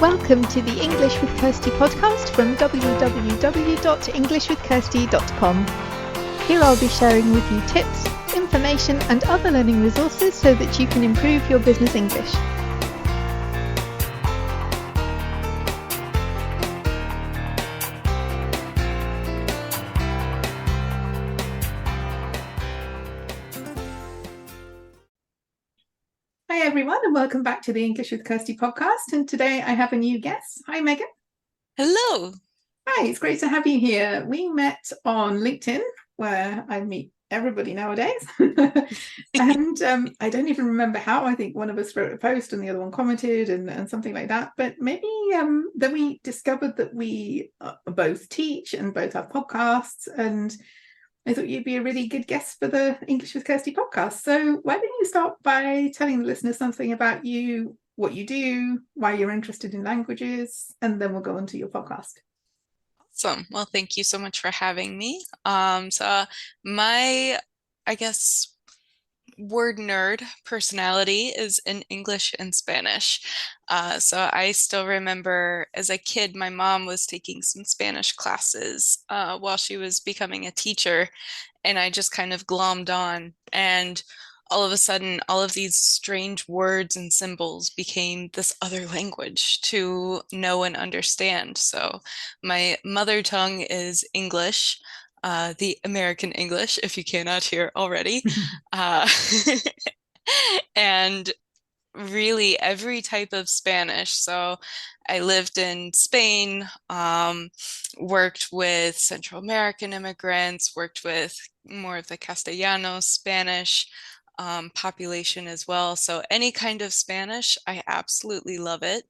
Welcome to the English with Kirsty podcast from www.englishwithkirsty.com. Here I'll be sharing with you tips, information and other learning resources so that you can improve your business English. Hi everyone and welcome back to the English with Kirsty podcast, and today I have a new guest. Hi Megan. Hello. Hi, it's great to have you here. We met on LinkedIn, where I meet everybody nowadays. And I don't even remember how. I think one of us wrote a post and the other one commented and something like that. But maybe then we discovered that we both teach and both have podcasts, and I thought you'd be a really good guest for the English with Kirsty podcast. So why don't you start by telling the listeners something about you, what you do, why you're interested in languages, and then we'll go on to your podcast. Awesome. Well, thank you so much for having me. My, I guess, word nerd personality is in English and Spanish. So I still remember as a kid, my mom was taking some Spanish classes while she was becoming a teacher, and I just kind of glommed on. And all of a sudden, all of these strange words and symbols became this other language to know and understand. So my mother tongue is English, the American English, if you cannot hear already. Uh, and really every type of Spanish. So I lived in Spain, worked with Central American immigrants, worked with more of the Castellano Spanish population as well. So any kind of Spanish, I absolutely love it.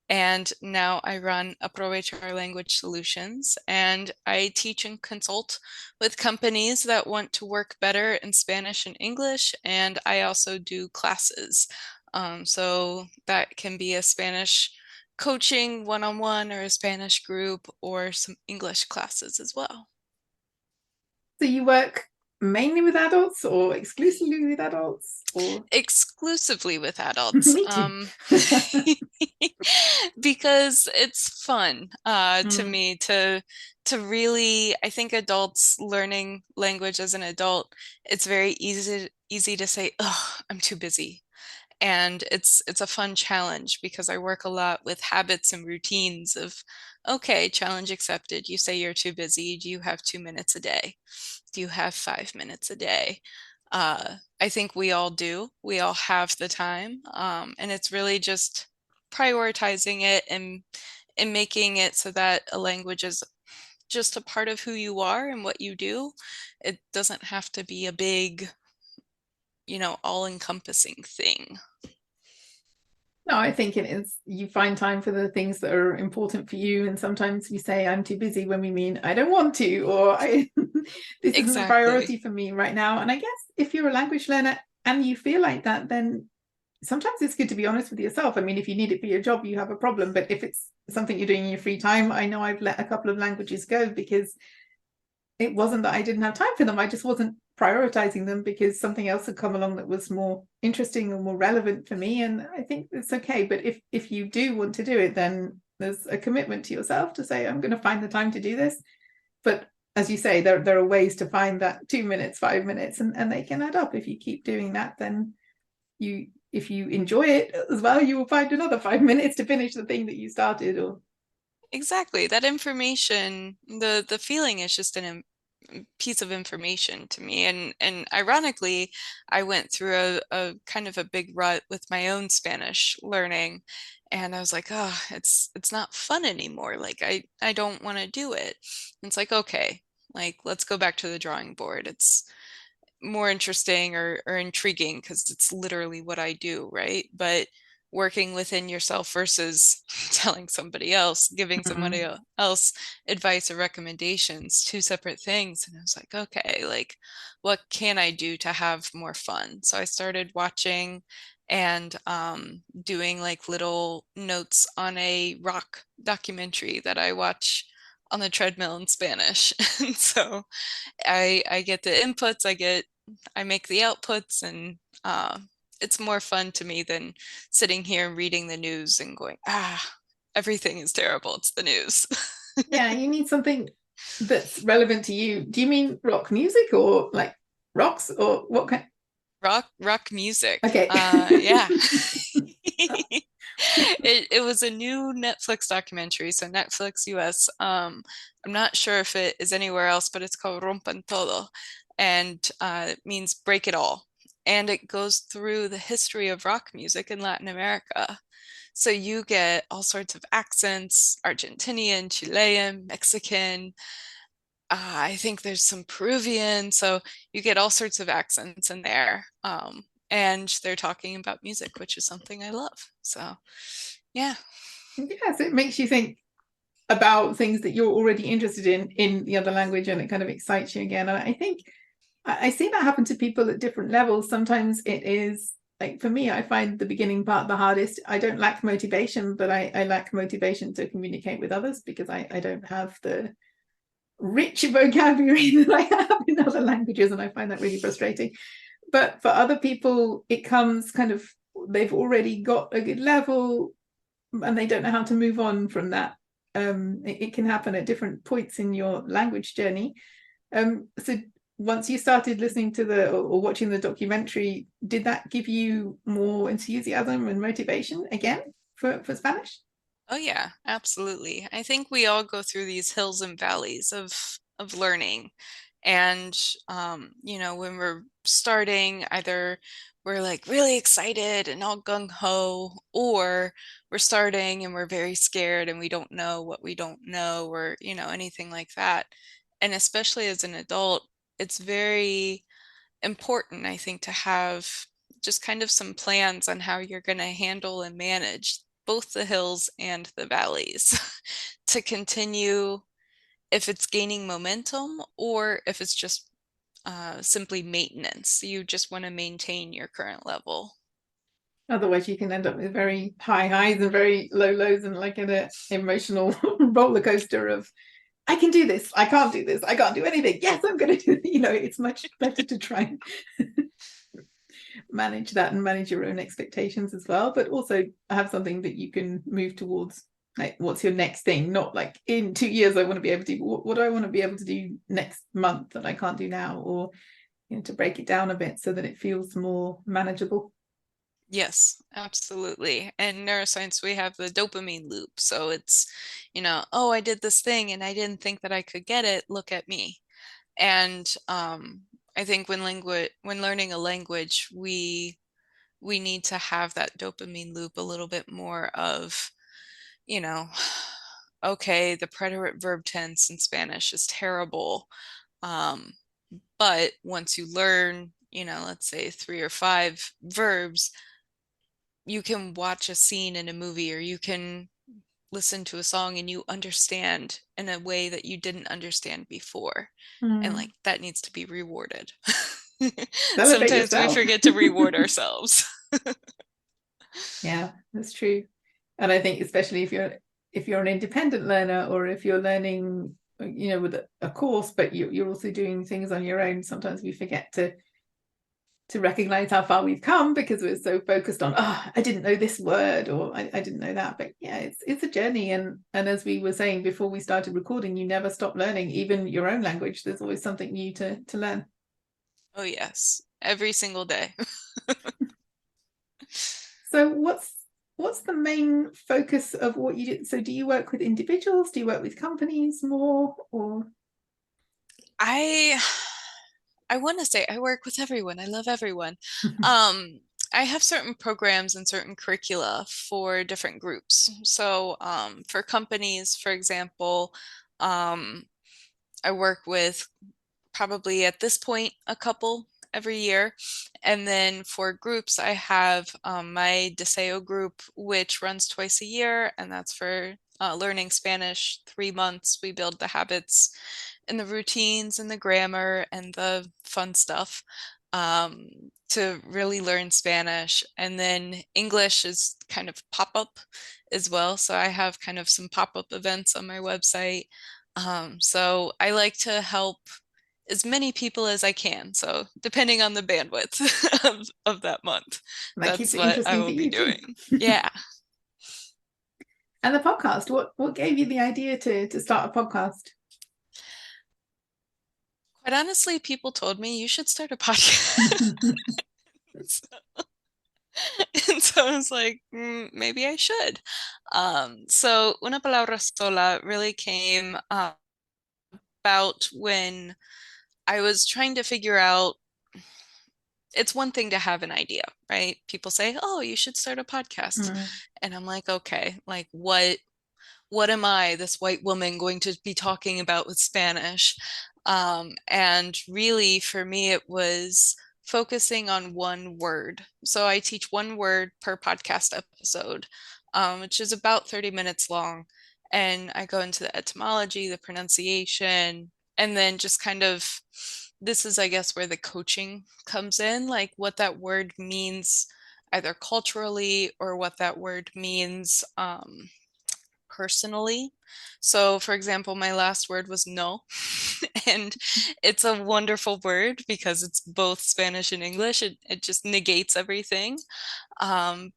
And now I run Aprovechar Language Solutions, and I teach and consult with companies that want to work better in Spanish and English. And I also do classes. So that can be a Spanish coaching one-on-one or a Spanish group or some English classes as well. So you work mainly with adults or exclusively with adults? Or Exclusively with adults. me too. Because it's fun to Mm. me to really, I think adults learning language as an adult, it's very easy to say, oh, I'm too busy. And it's a fun challenge because I work a lot with habits and routines of, okay, challenge accepted. You say you're too busy. Do you have 2 minutes a day? Do you have 5 minutes a day? I think we all do. We all have the time. And it's really just prioritizing it and making it so that a language is just a part of who you are and what you do. It doesn't have to be a big, all-encompassing thing. No, I think it is. You find time for the things that are important for you, and sometimes we say I'm too busy when we mean I don't want to, or this isn't a Exactly. priority for me right now. And I guess if you're a language learner and you feel like that, then sometimes it's good to be honest with yourself. I mean, if you need it for your job, you have a problem. But if it's something you're doing in your free time, I know I've let a couple of languages go because it wasn't that I didn't have time for them. I just wasn't prioritizing them because something else had come along that was more interesting or more relevant for me. And I think it's okay. But if you do want to do it, then there's a commitment to yourself to say, I'm going to find the time to do this. But as you say, there are ways to find that 2 minutes, 5 minutes, and they can add up. If you keep doing that, then if you enjoy it as well, you will find another 5 minutes to finish the thing that you started. Or Exactly. That information, the feeling is just piece of information to me. And ironically, I went through a kind of a big rut with my own Spanish learning. And I was like, oh, it's not fun anymore. Like I don't want to do it. And it's like, okay, like let's go back to the drawing board. It's more interesting or intriguing because it's literally what I do, right? But working within yourself versus telling somebody else, giving somebody else advice or recommendations, two separate things. And I was like, okay, like what can I do to have more fun? So I started watching and doing like little notes on a rock documentary that I watch on the treadmill in Spanish. And so I get the inputs, I make the outputs, and it's more fun to me than sitting here and reading the news and going, everything is terrible. It's the news. Yeah, you need something that's relevant to you. Do you mean rock music or like rocks or what kind? Rock music. Okay. Yeah. It was a new Netflix documentary, so Netflix US. I'm not sure if it is anywhere else, but it's called Rompan Todo, and it means break it all. And it goes through the history of rock music in Latin America. So you get all sorts of accents, Argentinian, Chilean, Mexican, I think there's some Peruvian, so you get all sorts of accents in there. And they're talking about music, which is something I love. So, yeah. Yes, it makes you think about things that you're already interested in the other language, and it kind of excites you again. And I think I see that happen to people at different levels. Sometimes it is like, for me, I find the beginning part the hardest. I don't lack motivation, but I lack motivation to communicate with others because I don't have the rich vocabulary that I have in other languages, and I find that really frustrating. But for other people, it comes kind of, they've already got a good level and they don't know how to move on from that. It can happen at different points in your language journey. So once you started listening to or watching the documentary, did that give you more enthusiasm and motivation again for Spanish? Oh yeah, absolutely. I think we all go through these hills and valleys of learning. And when we're starting, either we're like really excited and all gung ho, or we're starting and we're very scared and we don't know what we don't know, or anything like that. And especially as an adult, it's very important, I think, to have just kind of some plans on how you're going to handle and manage both the hills and the valleys to continue if it's gaining momentum or if it's just simply maintenance. You just want to maintain your current level. Otherwise, you can end up with very high highs and very low lows, and like an emotional roller coaster of I can do this, I can't do this, I can't do anything. Yes, I'm going to do. It's much better to try and manage that and manage your own expectations as well, but also have something that you can move towards. Like, what's your next thing? Not like in 2 years I want to be able to do. What do I want to be able to do next month that I can't do now? Or to break it down a bit so that it feels more manageable. Yes, absolutely. In neuroscience, we have the dopamine loop. So it's, oh, I did this thing and I didn't think that I could get it. Look at me. And I think when learning a language, we need to have that dopamine loop a little bit more of, you know, okay, the preterite verb tense in Spanish is terrible. Um, but once you learn, let's say 3 or 5 verbs, you can watch a scene in a movie or you can listen to a song and you understand in a way that you didn't understand before. And like that needs to be rewarded. Celebrate Sometimes we yourself. forget to reward ourselves. Yeah, that's true. And I think especially if you're an independent learner, or if you're learning with a course, but you're also doing things on your own, sometimes we forget to recognize how far we've come because we're so focused on, I didn't know this word, or I didn't know that. But yeah, it's a journey, and as we were saying before we started recording, you never stop learning. Even your own language, there's always something new to learn. Oh yes, every single day. So what's the main focus of what you do? So do you work with individuals? Do you work with companies more? Or I I want to say I work with everyone. I love everyone. Um, I have certain programs and certain curricula for different groups. So for companies, for example, um, I work with probably at this point a couple every year. And then for groups, I have my Deseo group, which runs twice a year, and that's for learning Spanish, 3 months. We build the habits and the routines and the grammar and the fun stuff um, to really learn Spanish. And then English is kind of pop up as well. So I have kind of some pop up events on my website. So I like to help as many people as I can. So depending on the bandwidth of that month, that keeps that's it what I interesting for will be you too. doing. Yeah. And the podcast, what gave you the idea to start a podcast? Quite honestly, people told me you should start a podcast. And so I was like, maybe I should. So Una Palabra Sola really came about when I was trying to figure out, it's one thing to have an idea, right? People say, "Oh, you should start a podcast." Mm. And I'm like, "Okay, like what am I, this white woman, going to be talking about with Spanish?" And really, for me, it was focusing on one word. So I teach one word per podcast episode, which is about 30 minutes long. And I go into the etymology, the pronunciation, and then just kind of, this is, I guess, where the coaching comes in, like what that word means either culturally or what that word means personally. So, for example, my last word was no, and it's a wonderful word because it's both Spanish and English. It just negates everything. I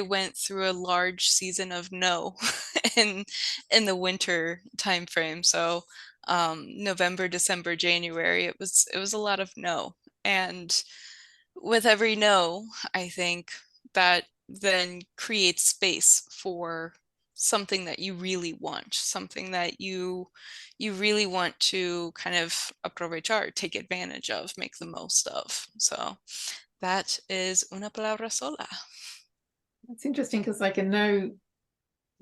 went through a large season of no in in the winter time frame. So, November, December, January, it was a lot of no. And with every no, I think that then creates space for something that you really want, something that you really want to kind of aprovechar, take advantage of, make the most of. So that is una palabra sola. It's interesting because like a no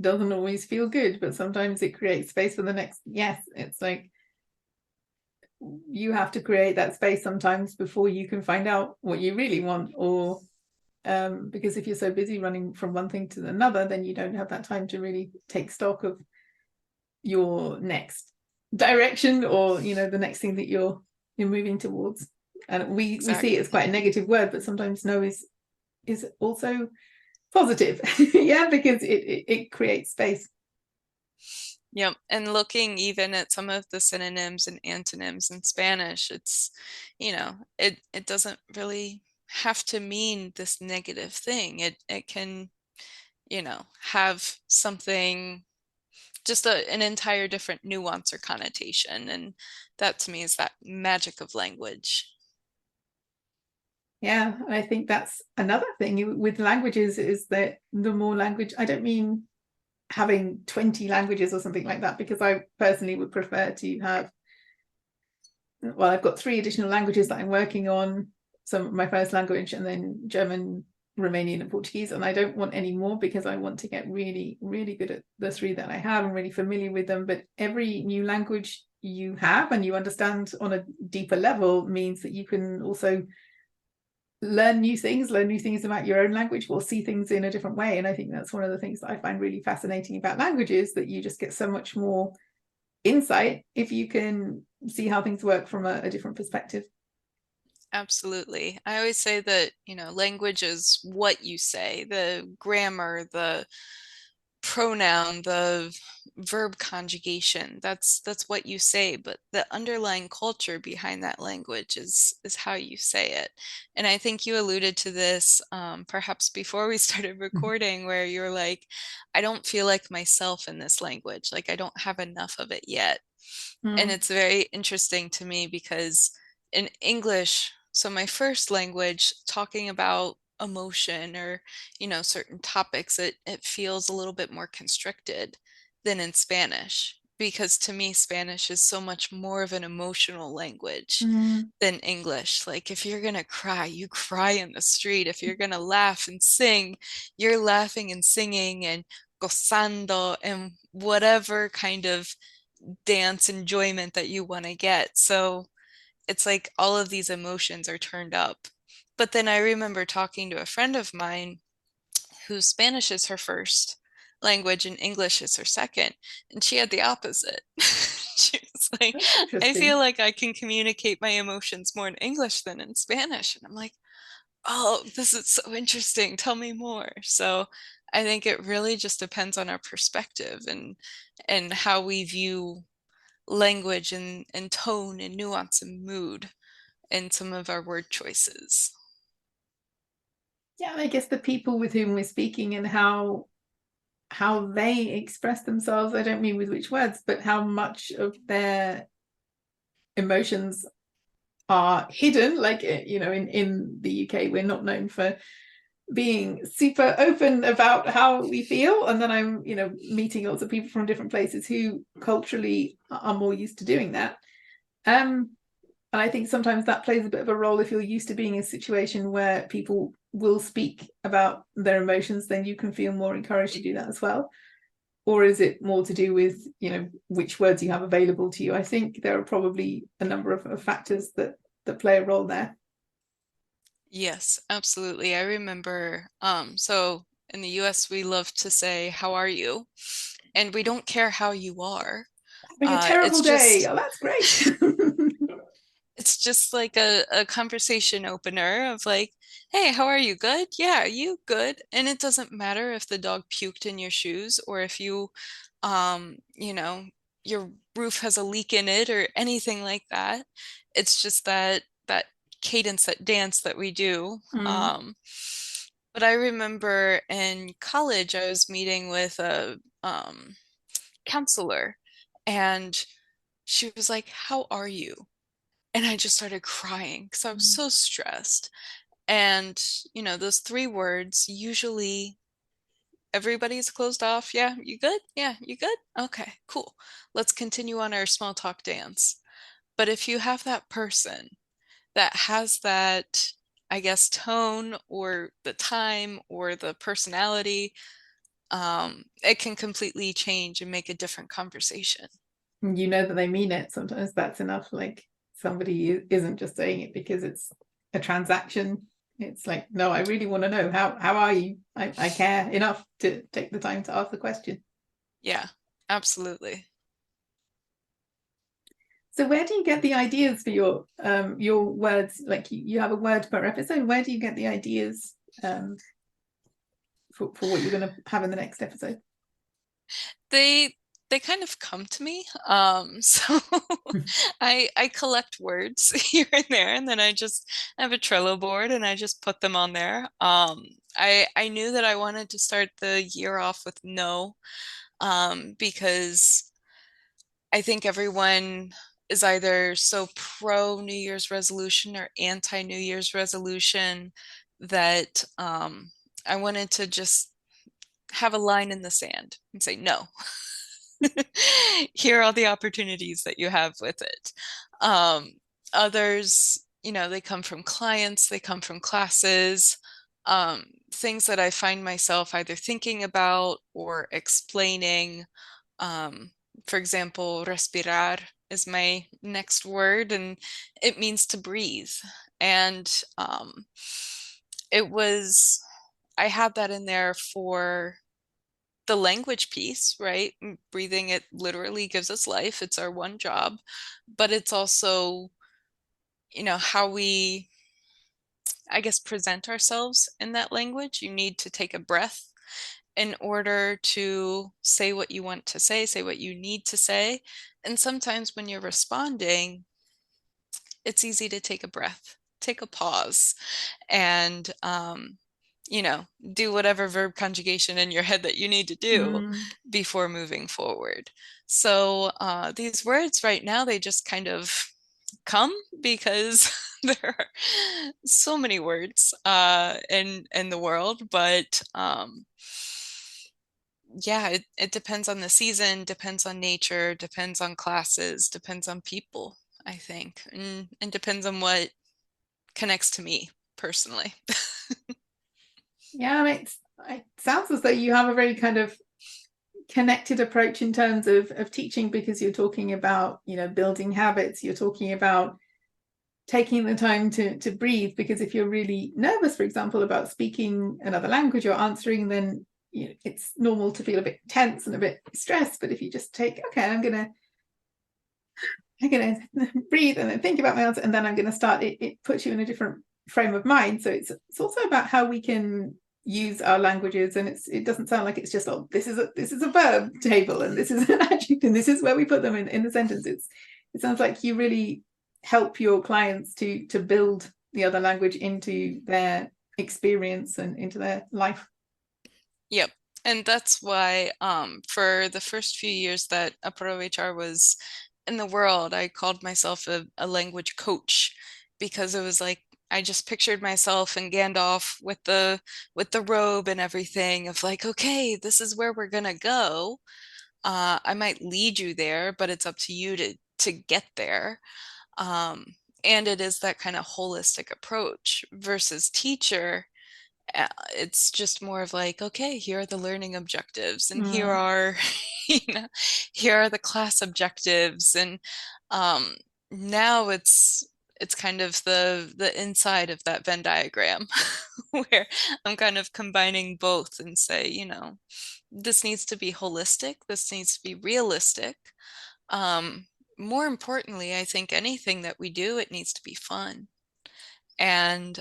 doesn't always feel good, but sometimes it creates space for the next yes. It's like you have to create that space sometimes before you can find out what you really want, or because if you're so busy running from one thing to another, then you don't have that time to really take stock of your next direction, or the next thing that you're moving towards. And we see it as Exactly. quite a negative word, but sometimes no is also positive. Yeah, because it creates space. Yep. And looking even at some of the synonyms and antonyms in Spanish, it doesn't really have to mean this negative thing. It can, have something, just an entire different nuance or connotation. And that to me is that magic of language. Yeah, I think that's another thing with languages, is that the more language, I don't mean having 20 languages or something like that, because I personally would prefer to have, well, I've got 3 additional languages that I'm working on. So my first language, and then German, Romanian, and Portuguese. And I don't want any more, because I want to get really, really good at the 3 that I have and really familiar with them. But every new language you have and you understand on a deeper level means that you can also learn new things about your own language, or see things in a different way. And I think that's one of the things that I find really fascinating about languages, that you just get so much more insight if you can see how things work from a different perspective. Absolutely. I always say that, language is what you say, the grammar, the pronoun, the verb conjugation. That's what you say, but the underlying culture behind that language is how you say it. And I think you alluded to this perhaps before we started recording, where you're like, I don't feel like myself in this language. Like I don't have enough of it yet. And Mm. it's very interesting to me because in English, so my first language, talking about emotion or, certain topics, it feels a little bit more constricted than in Spanish. Because to me, Spanish is so much more of an emotional language Mm. than English. Like if you're gonna cry, you cry in the street. If you're gonna laugh and sing, you're laughing and singing and gozando and whatever kind of dance enjoyment that you want to get. So it's like all of these emotions are turned up. But then I remember talking to a friend of mine whose Spanish is her first language and English is her second, and she had the opposite. She was like, That's I feel interesting. like I can communicate my emotions more in English than in Spanish. And I'm like, oh, this is so interesting. Tell me more. So I think it really just depends on our perspective and how we view language and tone and nuance and mood in some of our word choices. Yeah, I guess the people with whom we're speaking, and how how they express themselves. I don't mean with which words, but how much of their emotions are hidden. Like, in the UK, we're not known for being super open about how we feel. And then I'm, meeting lots of people from different places who culturally are more used to doing that. And I think sometimes that plays a bit of a role. If you're used to being in a situation where people will speak about their emotions, then you can feel more encouraged to do that as well. Or is it more to do with, which words you have available to you? I think there are probably a number of factors that play a role there. Yes, absolutely. I remember, so in the US, we love to say, "How are you?" And we don't care how you are. Having a It's terrible day. just Oh, that's great. it's just like a conversation opener of like, "Hey, how are you? Good? Yeah, you good?" And it doesn't matter if the dog puked in your shoes or if you, you know, your roof has a leak in it or anything like that. It's just that cadence, that dance that we do. Mm. But I remember in college, I was meeting with a counselor, and she was like, "How are you?" And I just started crying because I was so stressed. And, those three words, usually everybody's closed off. Yeah, you good? Yeah, you good? Okay, cool. Let's continue on our small talk dance. But if you have that person that has that, I guess, tone or the time or the personality, it can completely change and make a different conversation. You know that they mean it. Sometimes that's enough. Like, somebody isn't just saying it because it's a transaction. It's like, no, I really want to know how are you? I care enough to take the time to ask the question. Yeah, absolutely. So where do you get the ideas for your words? Like, you have a word per episode. Where do you get the ideas for what you're going to have in the next episode? They they kind of come to me. So I collect words here and there, and then I have a Trello board and I just put them on there. I knew that I wanted to start the year off with no, because I think everyone is either so pro New Year's resolution or anti New Year's resolution that I wanted to just have a line in the sand and say no. Here are all the opportunities that you have with it. Um, Others, they come from clients, they come from classes, things that I find myself either thinking about or explaining. Um, for example, respirar is my next word, and it means to breathe. And it was, I had that in there for the language piece, right? Breathing, it literally gives us life. It's our one job, but it's also, how we, I guess, present ourselves in that language. You need to take a breath in order to say what you want to say what you need to say. And sometimes when you're responding, it's easy to take a breath, take a pause, and you know, do whatever verb conjugation in your head that you need to do Mm. before moving forward. So these words right now, they just kind of come because there are so many words in the world, but yeah, it depends on the season, depends on nature, depends on classes, depends on people, I think, and depends on what connects to me personally. Yeah, and it sounds as though you have a very kind of connected approach in terms of teaching, because you're talking about, building habits. You're talking about taking the time to breathe, because if you're really nervous, for example, about speaking another language or answering, then it's normal to feel a bit tense and a bit stressed. But if you just take, okay, I'm gonna breathe and then think about my answer, and then I'm gonna start, it puts you in a different frame of mind. So it's also about how we can use our languages, and it doesn't sound like it's just, oh, this is a verb table and this is an adjective and this is where we put them in the sentence. It sounds like you really help your clients to build the other language into their experience and into their life. Yep, And that's why for the first few years that Aprovechar was in the world, I called myself a language coach because it was like I just pictured myself and Gandalf with the robe and everything of like, okay, this is where we're gonna go. I might lead you there, but it's up to you to get there. Um, and it is that kind of holistic approach versus teacher. It's just more of like, okay, here are the learning objectives, and here Mm. are, you know, here are the class objectives, and um, now it's kind of the inside of that Venn diagram where I'm kind of combining both and say, this needs to be holistic, this needs to be realistic. Um, More importantly, I think anything that we do, it needs to be fun. And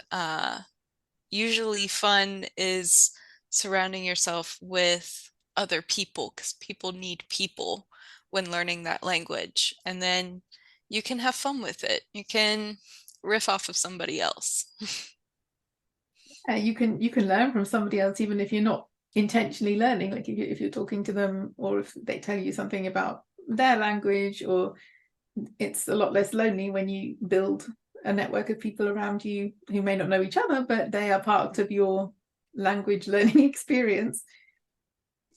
usually fun is surrounding yourself with other people because people need people when learning that language. And then you can have fun with it. You can riff off of somebody else. You can learn from somebody else even if you're not intentionally learning. Like if you're talking to them, or if they tell you something about their language, or it's a lot less lonely when you build a network of people around you who may not know each other, but they are part of your language learning experience.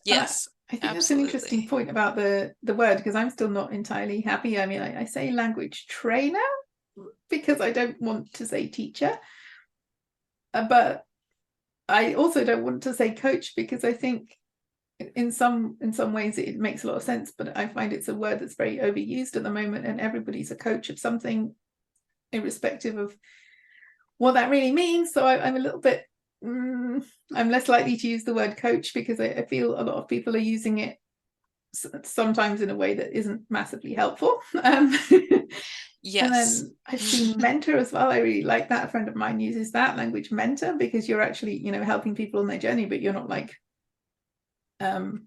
And Yes, I think that's an interesting absolutely. point about the word, because I'm still not entirely happy. I mean, I say language trainer because I don't want to say teacher, but I also don't want to say coach because I think in some ways it makes a lot of sense, but I find it's a word that's very overused at the moment, and everybody's a coach of something, irrespective of what that really means. So I'm a little bit, I'm less likely to use the word coach because I feel a lot of people are using it sometimes in a way that isn't massively helpful. And Yes. then I've seen mentor as well. I really like that. A friend of mine uses that language, mentor, because you're actually, helping people on their journey, but you're not like, um,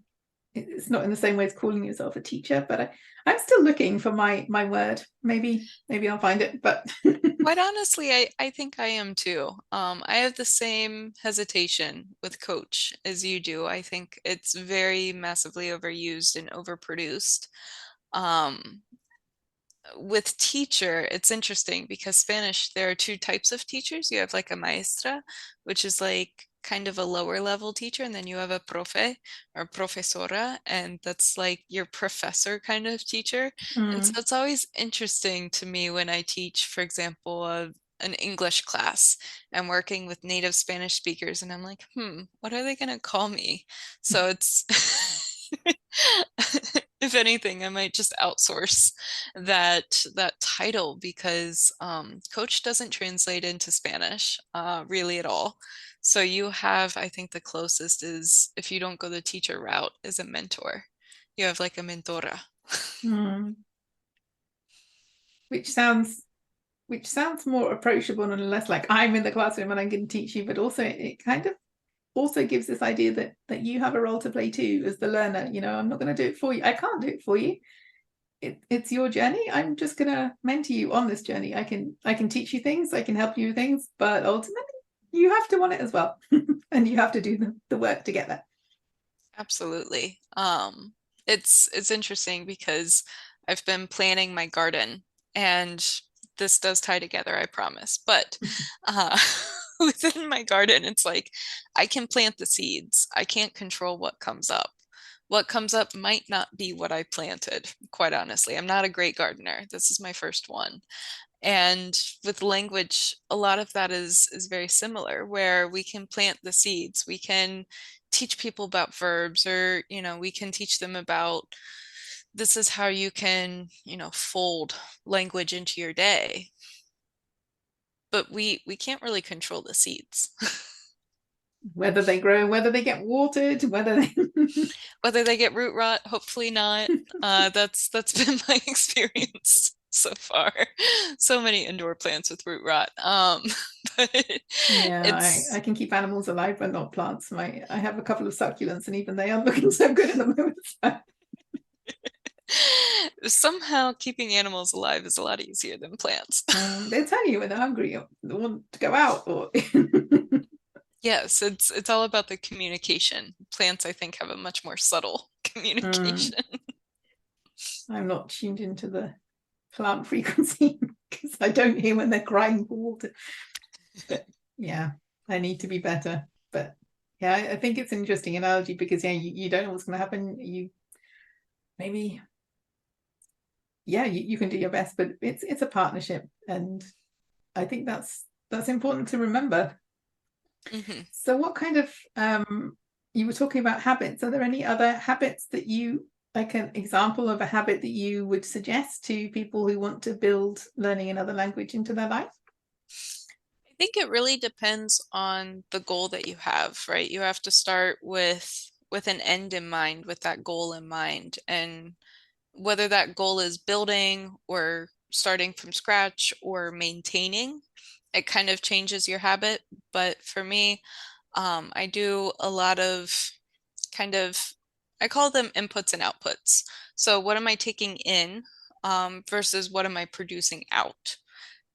it's not in the same way as calling yourself a teacher. But I'm still looking for my word. Maybe I'll find it. But Quite honestly, I think I am too. I have the same hesitation with coach as you do. I think it's very massively overused and overproduced. Um, with teacher, it's interesting because Spanish, there are two types of teachers. You have like a maestra, which is like kind of a lower level teacher, and then you have a profe or profesora, and that's like your professor kind of teacher. And so mm, it's always interesting to me when I teach, for example, an English class and working with native Spanish speakers, and I'm like, what are they gonna call me? So it's if anything, I might just outsource that title because coach doesn't translate into Spanish really at all. So you have, I think the closest is if you don't go the teacher route, is a mentor. You have like a mentora. mm, which sounds more approachable and less like I'm in the classroom and I'm going to teach you, but also it kind of also gives this idea that you have a role to play too as the learner. I'm not going to do it for you. I can't do it for you. It's your journey. I'm just going to mentor you on this journey. I can teach you things. I can help you with things, but ultimately you have to want it as well, and you have to do the work to get there. Absolutely. It's interesting because I've been planning my garden, and this does tie together, I promise. But uh, within my garden, it's like I can plant the seeds. I can't control what comes up. What comes up might not be what I planted, quite honestly. I'm not a great gardener. This is my first one. And with language, a lot of that is very similar, where we can plant the seeds. We can teach people about verbs, or, we can teach them about this is how you can, fold language into your day. But we can't really control the seeds. Whether they grow, whether they get watered, whether they Whether they get root rot, hopefully not. That's been my experience so far. So many indoor plants with root rot. But Yeah, I it's can keep animals alive but not plants. I have a couple of succulents and even they aren't looking so good at the moment. So, somehow keeping animals alive is a lot easier than plants. they'll tell you when they're hungry or they want to go out or Yes, it's all about the communication plants, I think, have a much more subtle Mm, communication. I'm not tuned into the plant frequency because I don't hear when they're crying for water. But yeah, I need to be better. But yeah, I think it's an interesting analogy because yeah, you don't know what's going to happen. You maybe yeah, you can do your best, but it's a partnership, and I think that's important to remember. Mhm. So, what kind of you were talking about habits? Are there any other habits that you like an example of a habit that you would suggest to people who want to build learning another language into their life? I think it really depends on the goal that you have, right? You have to start with an end in mind, with that goal in mind, and whether that goal is building or starting from scratch or maintaining, it kind of changes your habit. But for me, I do a lot of kind of, I call them inputs and outputs. So what am I taking in versus what am I producing out?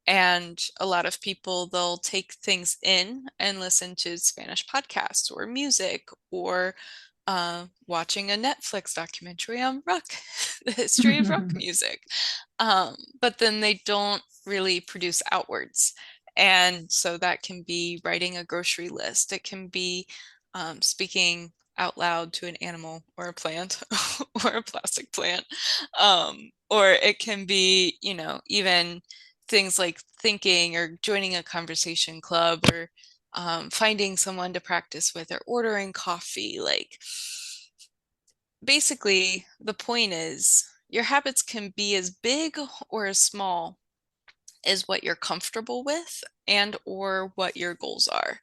And a lot of people, they'll take things in and listen to Spanish podcasts or music or watching a Netflix documentary on rock, the history of rock music. But then they don't really produce outwards. And so that can be writing a grocery list. It can be speaking out loud to an animal or a plant or a plastic plant. Or it can be, even things like thinking or joining a conversation club or finding someone to practice with or ordering coffee. Like basically, the point is your habits can be as big or as small as what you're comfortable with and or what your goals are.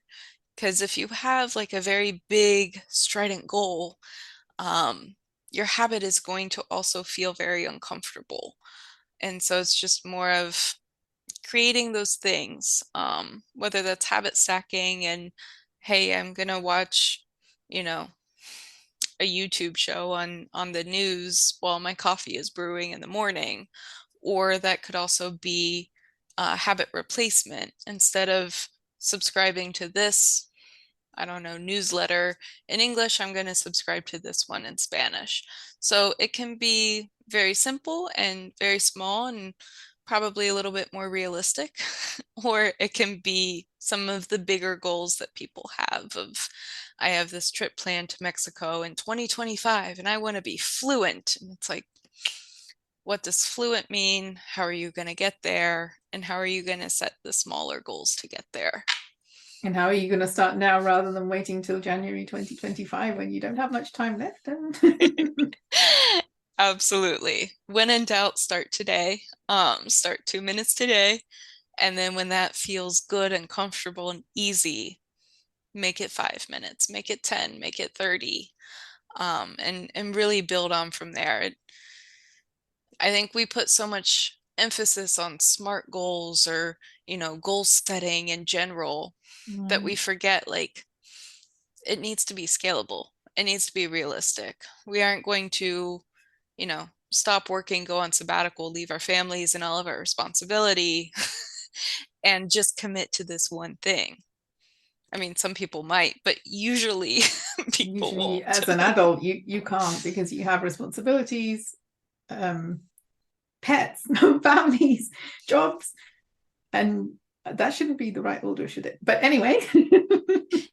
Because if you have like a very big strident goal, um, your habit is going to also feel very uncomfortable. And so it's just more of creating those things, whether that's habit stacking and, hey, I'm gonna watch, you know, a YouTube show on the news while my coffee is brewing in the morning, or that could also be habit replacement. Instead of subscribing to this, I don't know, newsletter in English, I'm going to subscribe to this one in Spanish. So it can be very simple and very small and probably a little bit more realistic, or it can be some of the bigger goals that people have of I have this trip planned to Mexico in 2025 and I want to be fluent. And it's like, what does fluent mean? How are you going to get there? And how are you going to set the smaller goals to get there? And how are you going to start now rather than waiting till January 2025 when you don't have much time left? Absolutely. When in doubt, start today. Start 2 minutes today. And then when that feels good and comfortable and easy, make it 5 minutes, make it 10, make it 30. And really build on from there. I think we put so much emphasis on SMART goals or, goal setting in general that we Mm, forget like it needs to be scalable. It needs to be realistic. We aren't going to, stop working, go on sabbatical, leave our families and all of our responsibility and just commit to this one thing. I mean, some people might, but usually people usually, won't. as an adult, you can't because you have responsibilities, um, pets, families, jobs, and that shouldn't be the right order, should it? But anyway.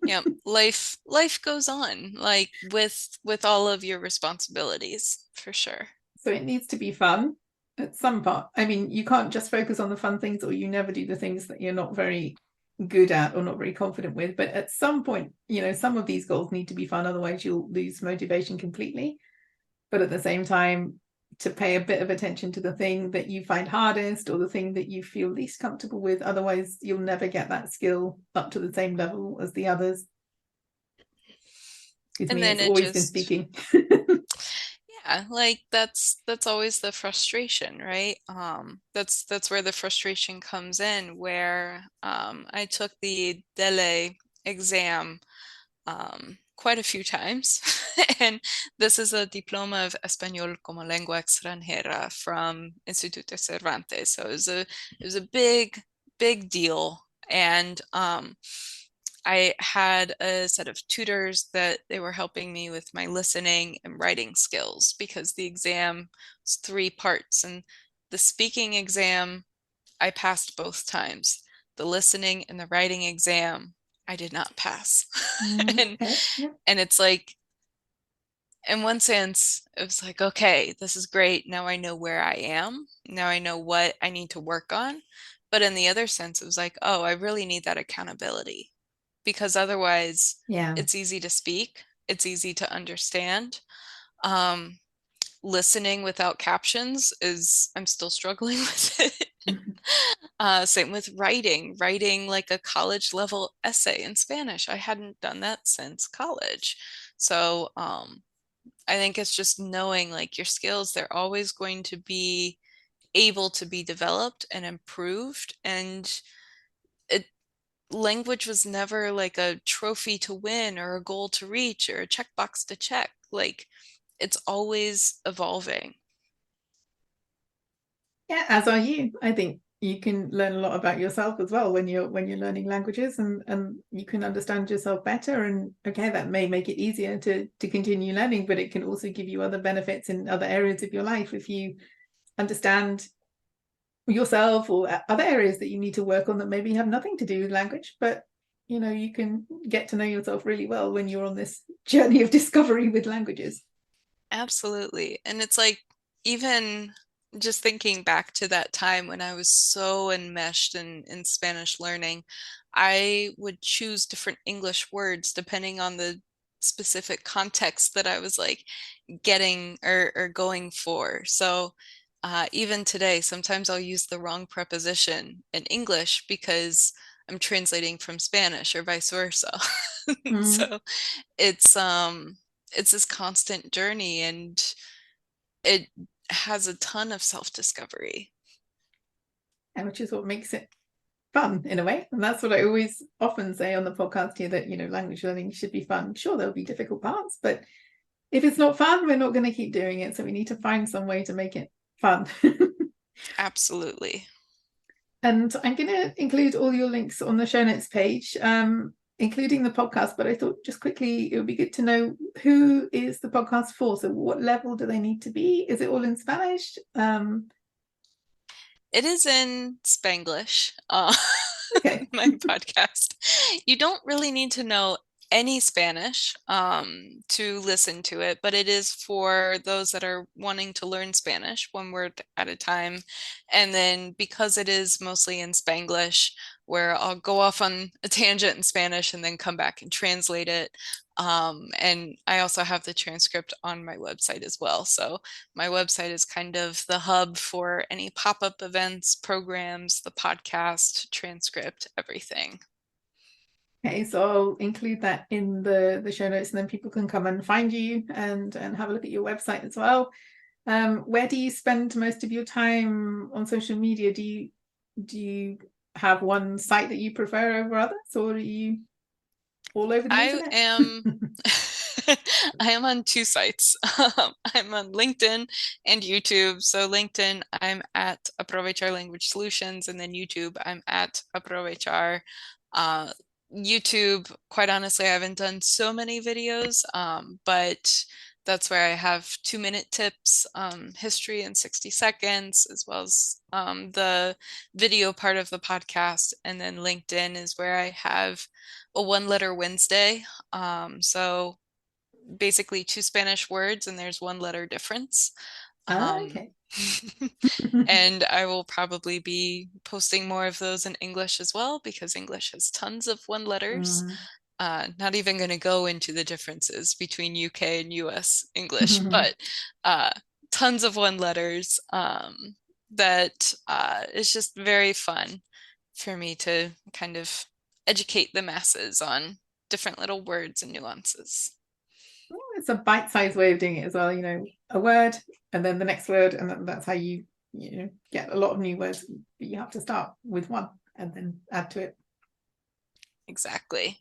Yeah, life goes on, like with all of your responsibilities, for sure. So it needs to be fun at some part. I mean, you can't just focus on the fun things or you never do the things that you're not very good at or not very confident with. But at some point, some of these goals need to be fun, otherwise you'll lose motivation completely. But at the same time, to pay a bit of attention to the thing that you find hardest or the thing that you feel least comfortable with. Otherwise, you'll never get that skill up to the same level as the others. With And me, then it's it always been just, speaking. yeah, like that's always the frustration, right? That's where the frustration comes in, where I took the DELE exam quite a few times. And this is a diploma of Español como lengua extranjera from Instituto Cervantes. So it was a big deal. And I had a set of tutors that they were helping me with my listening and writing skills because the exam was three parts. And the speaking exam, I passed both times. The listening and the writing exam, I did not pass. And Okay. Yeah. and it's like, in one sense, it was like, okay, this is great. Now I know where I am. Now I know what I need to work on. But in the other sense, it was like, oh, I really need that accountability because otherwise Yeah. it's easy to speak, it's easy to understand. Um, Listening without captions is, I'm still struggling with it. Same with writing like a college level essay in Spanish. I hadn't done that since college. So, I think it's just knowing like your skills, they're always going to be able to be developed and improved. And it language was never like a trophy to win or a goal to reach or a checkbox to check. Like it's always evolving. Yeah, as are you. I think you can learn a lot about yourself as well when you're learning languages, and you can understand yourself better. And okay, that may make it easier to continue learning, but it can also give you other benefits in other areas of your life if you understand yourself or other areas that you need to work on that maybe have nothing to do with language, but you can get to know yourself really well when you're on this journey of discovery with languages. Absolutely. And it's like, even just thinking back to that time when I was so enmeshed in Spanish learning, I would choose different English words depending on the specific context that I was like getting or going for. So even today, sometimes I'll use the wrong preposition in English because I'm translating from Spanish or vice versa. Mm. So it's um it's this constant journey and it has a ton of self-discovery. And which is what makes it fun in a way. And that's what I always often say on the podcast here, that language learning should be fun. Sure, there'll be difficult parts, but if it's not fun, we're not going to keep doing it. So we need to find some way to make it fun. Absolutely. And I'm going to include all your links on the show notes page, including the podcast. But I thought just quickly, it would be good to know, who is the podcast for? So what level do they need to be? Is it all in Spanish? It is in Spanglish, Okay. my podcast. You don't really need to know any Spanish to listen to it, but it is for those that are wanting to learn Spanish one word at a time. And then because it is mostly in Spanglish, where I'll go off on a tangent in Spanish and then come back and translate it. And I also have the transcript on my website as well. So my website is kind of the hub for any pop-up events, programs, the podcast, transcript, everything. Okay, so I'll include that in the show notes, and then people can come and find you and have a look at your website as well. Where do you spend most of your time on social media? Do you have one site that you prefer over others, or are you all over the I internet? am I am on two sites. I'm on LinkedIn and YouTube. So LinkedIn, I'm at Aprovechar Language Solutions, and then YouTube, I'm at Aprovechar. Uh, YouTube, quite honestly, I haven't done so many videos, but that's where I have 2-minute tips, history in 60 seconds, as well as the video part of the podcast. And then LinkedIn is where I have a one letter Wednesday. So basically two Spanish words and there's one letter difference. Um, Okay. and I will probably be posting more of those in English as well because English has tons of one letters. Mm. Not even going to go into the differences between UK and US English, but uh, tons of one letters that is just very fun for me to kind of educate the masses on different little words and nuances. It's a bite-sized way of doing it as well. A word and then the next word, and that's how you get a lot of new words. But you have to start with one and then add to it. Exactly.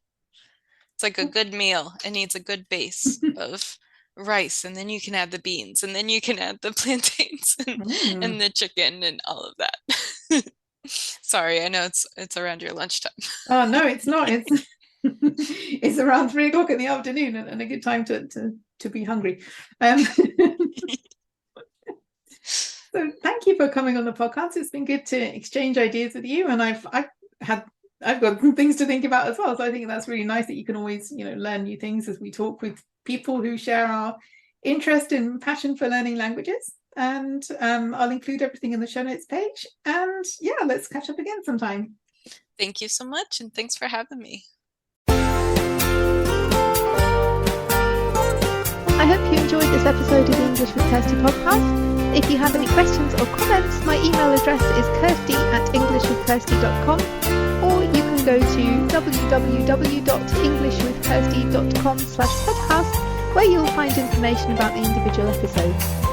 It's like a good meal. It needs a good base of rice, and then you can add the beans, and then you can add the plantains and Mm. the chicken and all of that. Sorry, I know it's around your lunchtime. Oh no, it's not. It's It's around 3 o'clock in the afternoon and a good time to be hungry. So thank you for coming on the podcast. It's been good to exchange ideas with you, and I've got things to think about as well. So I think that's really nice that you can always, learn new things as we talk with people who share our interest and passion for learning languages. And I'll include everything in the show notes page. And yeah, let's catch up again sometime. Thank you so much, and thanks for having me. I hope you enjoyed this episode of the English with Kirsty podcast. If you have any questions or comments, my email address is kirsty@englishwithkirsty.com, or you can go to www.englishwithkirsty.com/podcast, where you'll find information about the individual episodes.